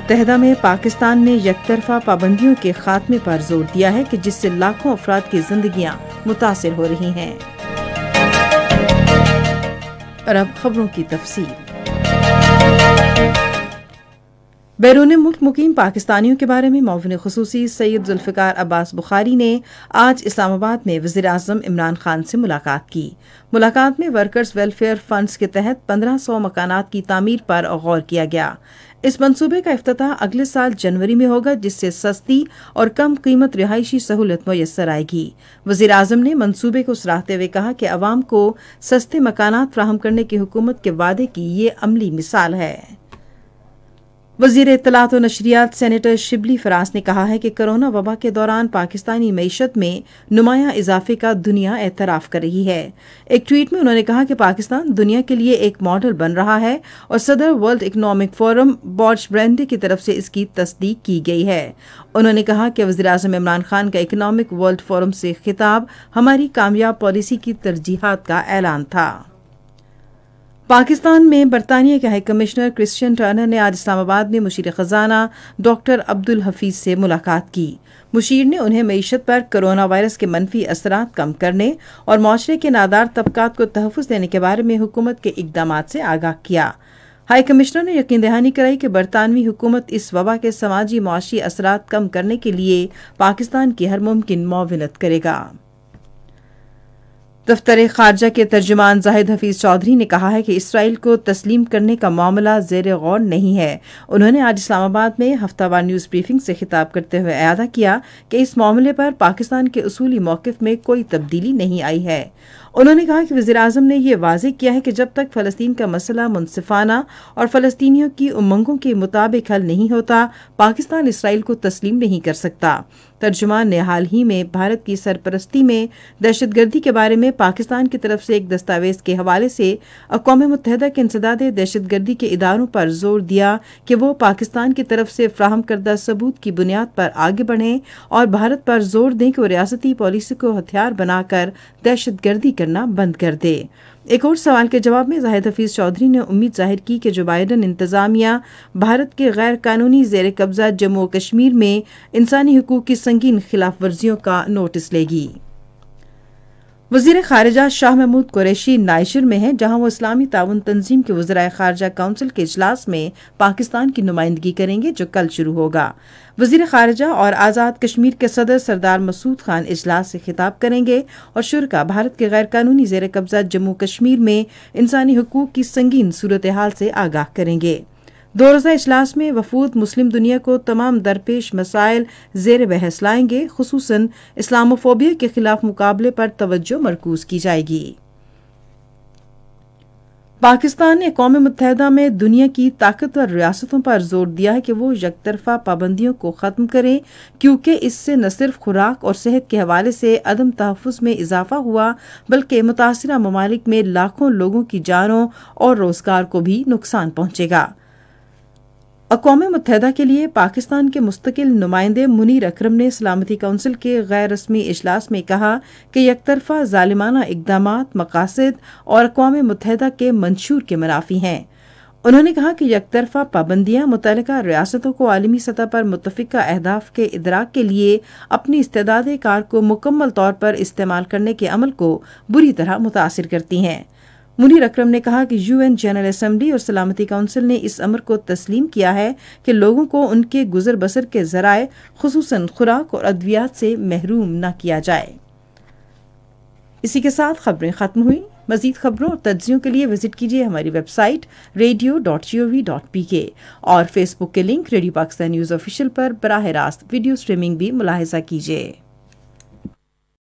متحدہ میں پاکستان نے یک طرفہ پابندیوں کے خاتمے پر زور دیا ہے کہ جس سے لاکھوں افراد کی زندگیاں متاثر ہو رہی ہیں۔ اور اب خبروں کی تفصیل۔ بیرون ملک مقیم پاکستانیوں کے بارے میں معاون خصوصی سید ذوالفقار عباس بخاری نے آج اسلام آباد میں وزیر اعظم عمران خان سے ملاقات کی۔ ملاقات میں ورکرز ویلفیئر فنڈز کے تحت 1500 مکانات کی تعمیر پر غور کیا گیا۔ اس منصوبے کا افتتاح اگلے سال جنوری میں ہوگا، جس سے سستی اور کم قیمت رہائشی سہولت میسر آئے گی۔ وزیر اعظم نے منصوبے کو سراہتے ہوئے کہا کہ عوام کو سستے مکانات فراہم کرنے کی حکومت کے وعدے کی یہ عملی مثال ہے۔ وزیر اطلاعات و نشریات سینیٹر شبلی فراز نے کہا ہے کہ کرونا وبا کے دوران پاکستانی معیشت میں نمایاں اضافے کا دنیا اعتراف کر رہی ہے۔ ایک ٹویٹ میں انہوں نے کہا کہ پاکستان دنیا کے لیے ایک ماڈل بن رہا ہے اور صدر ورلڈ اکنامک فورم بارچ برینڈے کی طرف سے اس کی تصدیق کی گئی ہے۔ انہوں نے کہا کہ وزیر اعظم عمران خان کا اکنامک ورلڈ فورم سے خطاب ہماری کامیاب پالیسی کی ترجیحات کا اعلان تھا۔ پاکستان میں برطانیہ کے ہائی کمشنر کرسچین ٹرنر نے آج اسلام آباد میں مشیر خزانہ ڈاکٹر عبدالحفیظ سے ملاقات کی۔ مشیر نے انہیں معیشت پر کرونا وائرس کے منفی اثرات کم کرنے اور معاشرے کے نادار طبقات کو تحفظ دینے کے بارے میں حکومت کے اقدامات سے آگاہ کیا۔ ہائی کمشنر نے یقین دہانی کرائی کہ برطانوی حکومت اس وبا کے سماجی معاشی اثرات کم کرنے کے لیے پاکستان کی ہر ممکن معاونت کرے گا۔ دفتر خارجہ کے ترجمان زاہد حفیظ چودھری نے کہا ہے کہ اسرائیل کو تسلیم کرنے کا معاملہ زیر غور نہیں ہے۔ انہوں نے آج اسلام آباد میں ہفتہ وار نیوز بریفنگ سے خطاب کرتے ہوئے اعادہ کیا کہ اس معاملے پر پاکستان کے اصولی موقف میں کوئی تبدیلی نہیں آئی ہے۔ انہوں نے کہا کہ وزیر اعظم نے یہ واضح کیا ہے کہ جب تک فلسطین کا مسئلہ منصفانہ اور فلسطینیوں کی امنگوں کے مطابق حل نہیں ہوتا، پاکستان اسرائیل کو تسلیم نہیں کر سکتا۔ ترجمان نے حال ہی میں بھارت کی سرپرستی میں دہشت گردی کے بارے میں پاکستان کی طرف سے ایک دستاویز کے حوالے سے اقوام متحدہ کے انسداد دہشت گردی کے اداروں پر زور دیا کہ وہ پاکستان کی طرف سے فراہم کردہ ثبوت کی بنیاد پر آگے بڑھیں اور بھارت پر زور دیں کہ وہ ریاستی پالیسی کو ہتھیار بنا کر دہشت گردی کرنا بند کر دے۔ ایک اور سوال کے جواب میں زاہد حفیظ چودھری نے امید ظاہر کی کہ جو بائیڈن انتظامیہ بھارت کے غیر قانونی زیر قبضہ جموں و کشمیر میں انسانی حقوق کی سنگین خلاف ورزیوں کا نوٹس لے گی۔ وزیر خارجہ شاہ محمود قریشی نائجر میں ہیں، جہاں وہ اسلامی تعاون تنظیم کے وزرائے خارجہ کونسل کے اجلاس میں پاکستان کی نمائندگی کریں گے، جو کل شروع ہوگا۔ وزیر خارجہ اور آزاد کشمیر کے صدر سردار مسعود خان اجلاس سے خطاب کریں گے اور شرکا بھارت کے غیر قانونی زیر قبضہ جموں کشمیر میں انسانی حقوق کی سنگین صورتحال سے آگاہ کریں گے۔ دو روزہ اجلاس میں وفود مسلم دنیا کو تمام درپیش مسائل زیر بحث لائیں گے، خصوصاً اسلاموفوبیا کے خلاف مقابلے پر توجہ مرکوز کی جائے گی۔ پاکستان نے اقوام متحدہ میں دنیا کی طاقتور ریاستوں پر زور دیا ہے کہ وہ یک طرفہ پابندیوں کو ختم کریں، کیونکہ اس سے نہ صرف خوراک اور صحت کے حوالے سے عدم تحفظ میں اضافہ ہوا بلکہ متاثرہ ممالک میں لاکھوں لوگوں کی جانوں اور روزگار کو بھی نقصان پہنچے گا۔ اقوام متحدہ کے لیے پاکستان کے مستقل نمائندے منیر اکرم نے سلامتی کونسل کے غیر رسمی اجلاس میں کہا کہ یک طرفہ ظالمانہ اقدامات مقاصد اور اقوام متحدہ کے منشور کے منافی ہیں۔ انہوں نے کہا کہ یک طرفہ پابندیاں متعلقہ ریاستوں کو عالمی سطح پر متفقہ اہداف کے ادراک کے لیے اپنی استعداد کار کو مکمل طور پر استعمال کرنے کے عمل کو بری طرح متاثر کرتی ہیں۔ منیر اکرم نے کہا کہ UN جنرل اسمبلی اور سلامتی کونسل نے اس امر کو تسلیم کیا ہے کہ لوگوں کو ان کے گزر بسر کے ذرائع خصوصاً خوراک اور ادویات سے محروم نہ کیا جائے۔ اسی کے ساتھ خبریں ختم ہوئیں۔ مزید خبروں اور تجزیوں کے لیے وزٹ کیجیے ہماری ویب سائٹ radio.gov.pk اور فیس بک کے link radio Pakistan news official پر براہ راست ویڈیو سٹریمنگ بھی ملاحظہ کیجیے۔